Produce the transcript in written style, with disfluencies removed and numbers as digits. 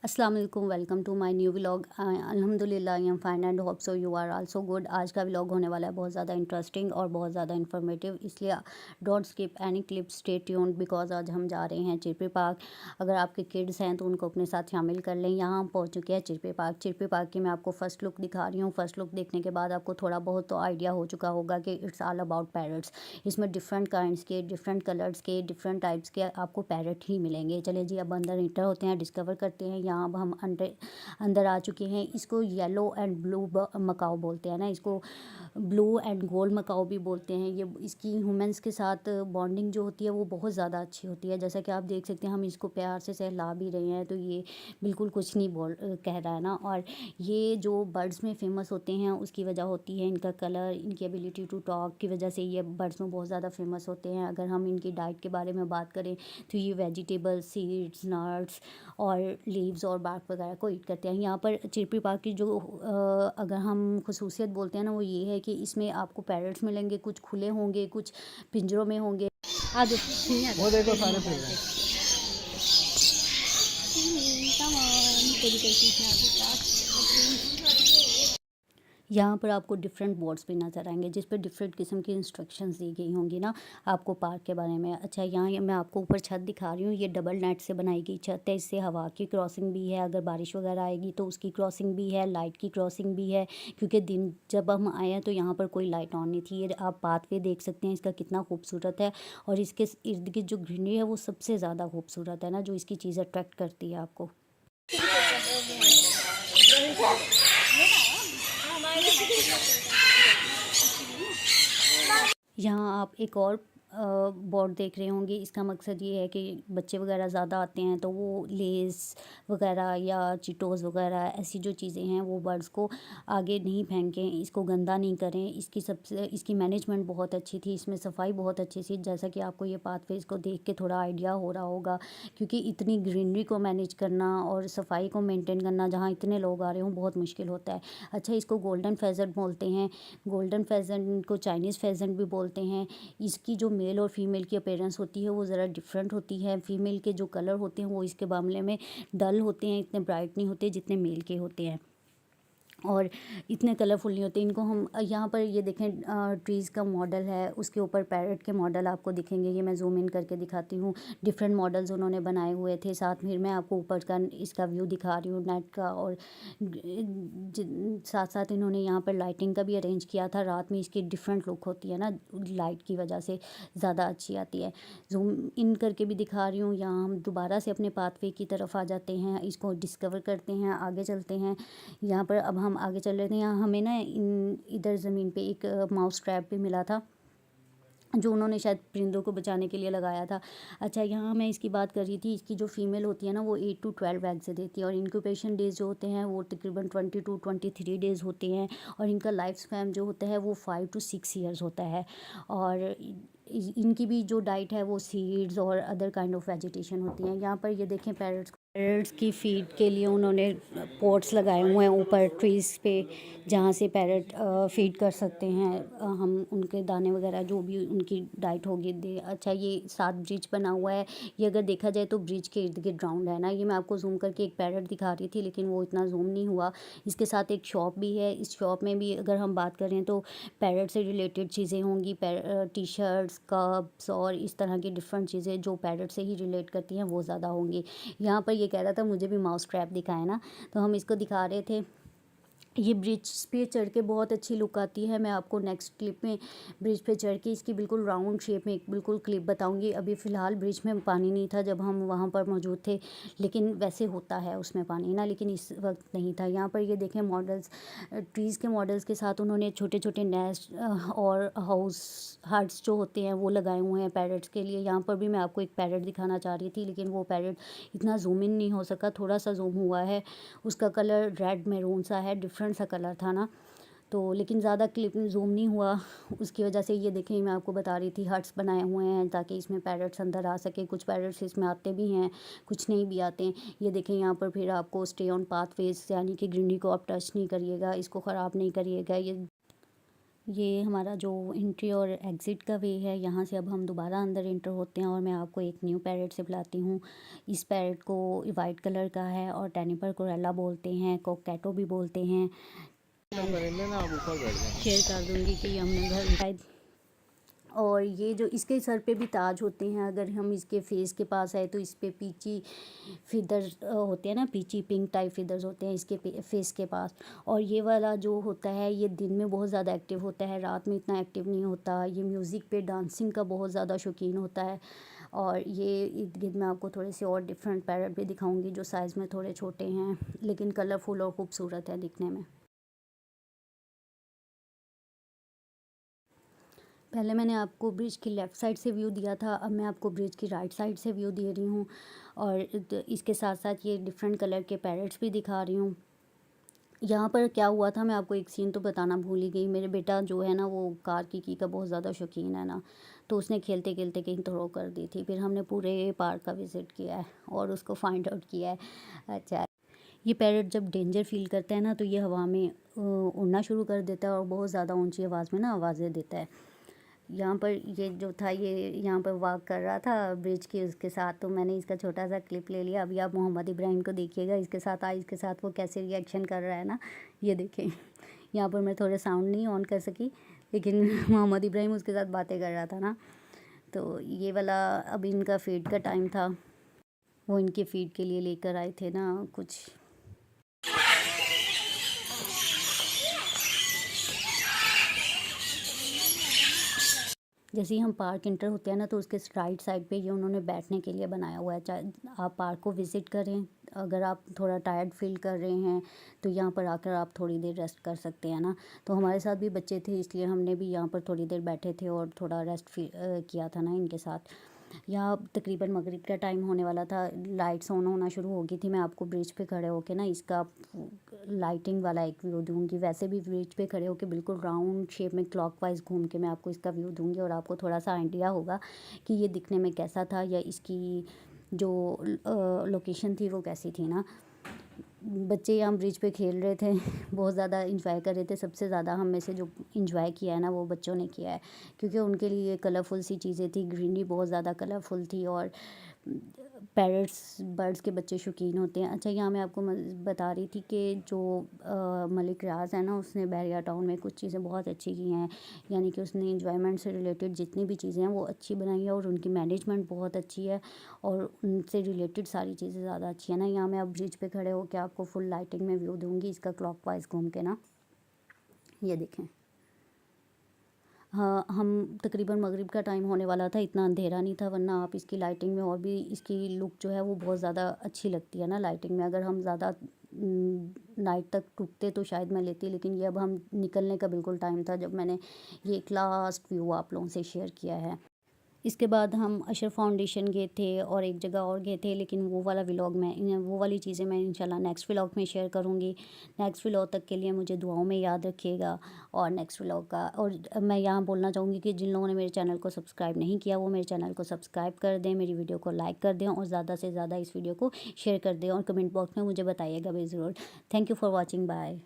अस्सलाम वालेकुम, welcome to my new vlog. अल्हम्दुलिल्लाह I am fine and hope so you are also good. आज का व्लॉग होने वाला है बहुत ज़्यादा इंटरेस्टिंग और बहुत ज़्यादा इन्फॉर्मेटिव, इसलिए don't skip any clip, stay tuned because आज हम जा रहे हैं चिरपी पार्क। अगर आपके किड्स हैं तो उनको अपने साथ शामिल कर लें। यहाँ हम पहुँच चुके हैं चिरपी पार्क। चिरपी पार्क की मैं आपको फ़र्स्ट लुक दिखा रही हूँ। फर्स्ट लुक देखने के बाद आपको थोड़ा बहुत तो आइडिया हो चुका होगा कि इट्स ऑल अबाउट पैरट्स। इसमें डिफरेंट काइंड्स के, डिफरेंट कलर्स के, डिफरेंट टाइप्स के आपको पैरट ही मिलेंगे। चलिए जी, अब अंदर इंटर होते हैं, डिस्कवर करते हैं। यहाँ अब हम अंदर आ चुके हैं। इसको येलो एंड ब्लू मकाओ बोलते हैं ना, इसको ब्लू एंड गोल्ड मकाओ भी बोलते हैं। ये इसकी ह्यूमंस के साथ बॉन्डिंग जो होती है वो बहुत ज़्यादा अच्छी होती है। जैसा कि आप देख सकते हैं, हम इसको प्यार से सहला भी रहे हैं तो ये बिल्कुल कुछ नहीं कह रहा है ना। और ये जो बर्ड्स में फेमस होते हैं उसकी वजह होती है इनका कलर, इनकी एबिलिटी टू टॉक की वजह से ये बर्ड्स में बहुत ज़्यादा फेमस होते हैं। अगर हम इनकी डाइट के बारे में बात करें तो ये वेजिटेबल्स, सीड्स, नट्स और लीव्स और बार्क वगैरह को ईट करते हैं। यहाँ पर चिरपी पार्क की जो अगर हम खसूसियत बोलते हैं ना, वो ये है कि इसमें आपको पैरट्स मिलेंगे, कुछ खुले होंगे, कुछ पिंजरों में होंगे। वो देखो सारे फिर रहे हैं। यहाँ पर आपको डिफरेंट बोर्ड्स भी नज़र आएंगे जिस पर डिफरेंट किस्म की इंस्ट्रक्शंस दी गई होंगी ना आपको पार्क के बारे में। अच्छा, यहाँ मैं आपको ऊपर छत दिखा रही हूँ। ये डबल नेट से बनाई गई छत है। इससे हवा की क्रॉसिंग भी है, अगर बारिश वगैरह आएगी तो उसकी क्रॉसिंग भी है, लाइट की क्रॉसिंग भी है। क्योंकि दिन जब हम आए हैं तो यहाँ पर कोई लाइट ऑन नहीं थी। ये आप पाथवे देख सकते हैं, इसका कितना खूबसूरत है। और इसके इर्द गिर्द जो ग्रीनरी है वो सबसे ज़्यादा खूबसूरत है ना, जो इसकी चीज़ अट्रैक्ट करती है आपको। यहाँ आप एक और बोर्ड देख रहे होंगे। इसका मकसद ये है कि बच्चे वगैरह ज़्यादा आते हैं तो वो लेस वगैरह या चिटोज़ वगैरह ऐसी जो चीज़ें हैं वो बर्ड्स को आगे नहीं फेंकें, इसको गंदा नहीं करें। इसकी मैनेजमेंट बहुत अच्छी थी, इसमें सफाई बहुत अच्छी थी। जैसा कि आपको ये पाथवे इसको देख के थोड़ा आइडिया हो रहा होगा, क्योंकि इतनी ग्रीनरी को मैनेज करना और सफाई को मेनटेन करना जहाँ इतने लोग आ रहे हों बहुत मुश्किल होता है। अच्छा, इसको गोल्डन फेजर्ट बोलते हैं। गोल्डन फेजर्ट को चाइनीज़ फेजर्ट भी बोलते हैं। इसकी जो मेल और फीमेल की अपीयरेंस होती है वो ज़रा डिफरेंट होती है। फीमेल के जो कलर होते हैं वो इसके मामले में डल होते हैं, इतने ब्राइट नहीं होते जितने मेल के होते हैं और इतने कलरफुल नहीं होते। इनको हम यहाँ पर ये देखें, ट्रीज़ का मॉडल है, उसके ऊपर पैरट के मॉडल आपको दिखेंगे। ये मैं जूम इन करके दिखाती हूँ। डिफरेंट मॉडल्स उन्होंने बनाए हुए थे। साथ में मैं आपको ऊपर का इसका व्यू दिखा रही हूँ नेट का। और साथ साथ इन्होंने यहाँ पर लाइटिंग का भी अरेंज किया था। रात में इसकी डिफरेंट लुक होती है ना, लाइट की वजह से ज़्यादा अच्छी आती है। जूम इन करके भी दिखा रही हूँ। यहाँ हम दोबारा से अपने पाथवे की तरफ आ जाते हैं, इसको डिस्कवर करते हैं, आगे चलते हैं। यहाँ पर अब हम आगे चल रहे थे। यहाँ हमें ना इधर ज़मीन पे एक माउस ट्रैप भी मिला था जो उन्होंने शायद परिंदों को बचाने के लिए लगाया था। अच्छा, यहाँ मैं इसकी बात कर रही थी। इसकी जो फीमेल होती है ना वो 8 to 12 एग से देती है और इनक्यूबेशन डेज जो होते हैं वो तकरीबन 20 to 23 डेज़ होते हैं। और इनका लाइफ स्पैन जो होता है वो 5 to 6 ईयर्स होता है। और इनकी भी जो डाइट है वो सीड्स और अदर काइंड ऑफ वेजिटेशन होती हैं। यहाँ पर ये देखें, पैरट्स की फीड के लिए उन्होंने पॉट्स लगाए हुए हैं ऊपर ट्रीज़ पे, जहाँ से पैरट फीड कर सकते हैं। हम उनके दाने वगैरह जो भी उनकी डाइट होगी दे। अच्छा, ये साथ ब्रिज बना हुआ है। ये अगर देखा जाए तो ब्रिज के इर्द गिर्द राउंड है ना। ये मैं आपको जूम करके एक पैरट दिखा रही थी लेकिन वो इतना जूम नहीं हुआ। इसके साथ एक शॉप भी है। इस शॉप में भी अगर हम बात करें तो पैरट से रिलेटेड चीज़ें होंगी। टी शर्ट्स, कप्स और इस तरह की डिफरेंट चीज़ें जो पैरट से ही रिलेट करती हैं वो ज़्यादा होंगी। यहाँ पर ये कह रहा था मुझे भी माउस ट्रैप दिखाए ना, तो हम इसको दिखा रहे थे। ये ब्रिज पे चढ़ के बहुत अच्छी लुक आती है। मैं आपको नेक्स्ट क्लिप में ब्रिज पे चढ़ के इसकी बिल्कुल राउंड शेप में एक बिल्कुल क्लिप बताऊंगी। अभी फ़िलहाल ब्रिज में पानी नहीं था जब हम वहाँ पर मौजूद थे, लेकिन वैसे होता है उसमें पानी ना, लेकिन इस वक्त नहीं था। यहाँ पर ये देखें मॉडल्स, ट्रीज़ के मॉडल्स के साथ उन्होंने छोटे छोटे नेस्ट और हाउस हट्स जो होते हैं वो लगाए हुए हैं पैरट्स के लिए। यहाँ पर भी मैं आपको एक पैरट दिखाना चाह रही थी लेकिन वो पैरट इतना जूम इन नहीं हो सका, थोड़ा सा जूम हुआ है। उसका कलर रेड मैरून सा है, डिफरेंट सा कलर था ना, तो लेकिन ज़्यादा क्लिप जूम नहीं हुआ उसकी वजह से। ये देखें, मैं आपको बता रही थी हट्स बनाए हुए हैं ताकि इसमें पैरट्स अंदर आ सके। कुछ पैरट्स इसमें आते भी हैं, कुछ नहीं भी आते हैं। ये देखें, यहाँ पर फिर आपको स्टे ऑन पाथवेज, यानी कि ग्रीनरी को आप टच नहीं करिएगा, इसको ख़राब नहीं करिएगा। ये ये हमारा जो एंट्री और एग्ज़िट का वे है, यहाँ से अब हम दोबारा अंदर एंटर होते हैं और मैं आपको एक न्यू पैरेट से बुलाती हूँ। इस पैरेट को वाइट कलर का है और टेनिपर कोरेला बोलते हैं, कोकैटो भी बोलते हैं। शेयर कर दूँगी कि हमने घर और ये जो इसके सर पे भी ताज होते हैं, अगर हम इसके फेस के पास आए तो इस पे पीची फिदर्स होते हैं ना, पीची पिंक टाइप फिदर्स होते हैं इसके फेस के पास। और ये वाला जो होता है ये दिन में बहुत ज़्यादा एक्टिव होता है, रात में इतना एक्टिव नहीं होता। ये म्यूज़िक पे डांसिंग का बहुत ज़्यादा शौकीन होता है। और ये इर्द गिर्द मैं आपको थोड़े से और डिफरेंट पैरट भी दिखाऊंगी जो साइज़ में थोड़े छोटे हैं लेकिन कलरफुल और खूबसूरत है दिखने में। पहले मैंने आपको ब्रिज की लेफ़्ट साइड से व्यू दिया था, अब मैं आपको ब्रिज की राइट साइड से व्यू दे रही हूँ। और इसके साथ साथ ये डिफरेंट कलर के पैरट्स भी दिखा रही हूँ। यहाँ पर क्या हुआ था, मैं आपको एक सीन तो बताना भूल ही गई। मेरे बेटा जो है ना वो कार की का बहुत ज़्यादा शौकीन है ना, तो उसने खेलते खेलते कहीं थ्रो कर दी थी। फिर हमने पूरे पार्क का विज़िट किया है और उसको फाइंड आउट किया है। अच्छा, ये पैरट जब डेंजर फील करता है ना तो ये हवा में उड़ना शुरू कर देता है और बहुत ज़्यादा ऊंची आवाज़ में ना आवाज़ें देता है। यहाँ पर ये जो था ये यहाँ पर वॉक कर रहा था ब्रिज के उसके साथ, तो मैंने इसका छोटा सा क्लिप ले लिया। अभी आप मोहम्मद इब्राहिम को देखिएगा, इसके साथ आइज़ के साथ वो कैसे रिएक्शन कर रहा है ना, ये देखें। यहाँ पर मैं थोड़े साउंड नहीं ऑन कर सकी लेकिन मोहम्मद इब्राहिम उसके साथ बातें कर रहा था ना। तो ये वाला अब इनका फीड का टाइम था, वो इनके फीड के लिए लेकर आए थे ना कुछ। जैसे ही हम पार्क इंटर होते हैं ना तो उसके राइट साइड पे ये उन्होंने बैठने के लिए बनाया हुआ है। चाहे आप पार्क को विज़िट करें, अगर आप थोड़ा टायर्ड फील कर रहे हैं तो यहाँ पर आकर आप थोड़ी देर रेस्ट कर सकते हैं ना। तो हमारे साथ भी बच्चे थे इसलिए हमने भी यहाँ पर थोड़ी देर बैठे थे और थोड़ा रेस्ट किया था ना इनके साथ। यहाँ तकरीबन मगरिब का टाइम होने वाला था, लाइट्स ऑन होना शुरू हो गई थी। मैं आपको ब्रिज पे खड़े होके ना इसका लाइटिंग वाला एक व्यू दूंगी। वैसे भी ब्रिज पे खड़े होके बिल्कुल राउंड शेप में क्लॉकवाइज घूम के मैं आपको इसका व्यू दूंगी और आपको थोड़ा सा आइडिया होगा कि ये दिखने में कैसा था या इसकी जो लोकेशन थी वो कैसी थी ना। बच्चे यहाँ ब्रिज पे खेल रहे थे, बहुत ज़्यादा इंजॉय कर रहे थे। सबसे ज़्यादा हम में से जो इंजॉय किया है ना वो बच्चों ने किया है, क्योंकि उनके लिए कलरफुल सी चीज़ें थी, ग्रीनरी बहुत ज़्यादा कलरफुल थी और पैरट्स बर्ड्स के बच्चे शौकीन होते हैं। अच्छा, यहाँ मैं आपको बता रही थी कि जो मलिक रियाज़ है ना उसने बहरिया टाउन में कुछ चीज़ें बहुत अच्छी की हैं, यानी कि उसने इंजॉयमेंट से रिलेटेड जितनी भी चीज़ें हैं वो अच्छी बनाई है और उनकी मैनेजमेंट बहुत अच्छी है और उनसे रिलेटेड सारी चीज़ें ज़्यादा अच्छी है ना। यहाँ मैं अब ब्रिज पे खड़े होकर आपको फुल लाइटिंग में व्यू दूँगी इसका क्लॉकवाइज घूम के ना, ये देखें। हाँ, हम तकरीबन मगरिब का टाइम होने वाला था, इतना अंधेरा नहीं था, वरना आप इसकी लाइटिंग में और भी इसकी लुक जो है वो बहुत ज़्यादा अच्छी लगती है ना लाइटिंग में। अगर हम ज़्यादा नाइट तक रुकते तो शायद मैं लेती, लेकिन ये अब हम निकलने का बिल्कुल टाइम था जब मैंने ये एक लास्ट व्यू आप लोगों से शेयर किया है। इसके बाद हम अशरफ फाउंडेशन गए थे और एक जगह और गए थे, लेकिन वो वाला व्लॉग मैं वो वाली चीज़ें मैं इंशाल्लाह नेक्स्ट व्लॉग में शेयर करूँगी। नेक्स्ट व्लॉग तक के लिए मुझे दुआओं में याद रखिएगा। और नेक्स्ट व्लॉग का और मैं यहाँ बोलना चाहूँगी कि जिन लोगों ने मेरे चैनल को सब्सक्राइब नहीं किया वो मेरे चैनल को सब्सक्राइब कर दें, मेरी वीडियो को लाइक कर दें और ज़्यादा से ज़्यादा इस वीडियो को शेयर कर दें और कमेंट बॉक्स में मुझे बताइएगा भी ज़रूर। Thank you for watching, bye.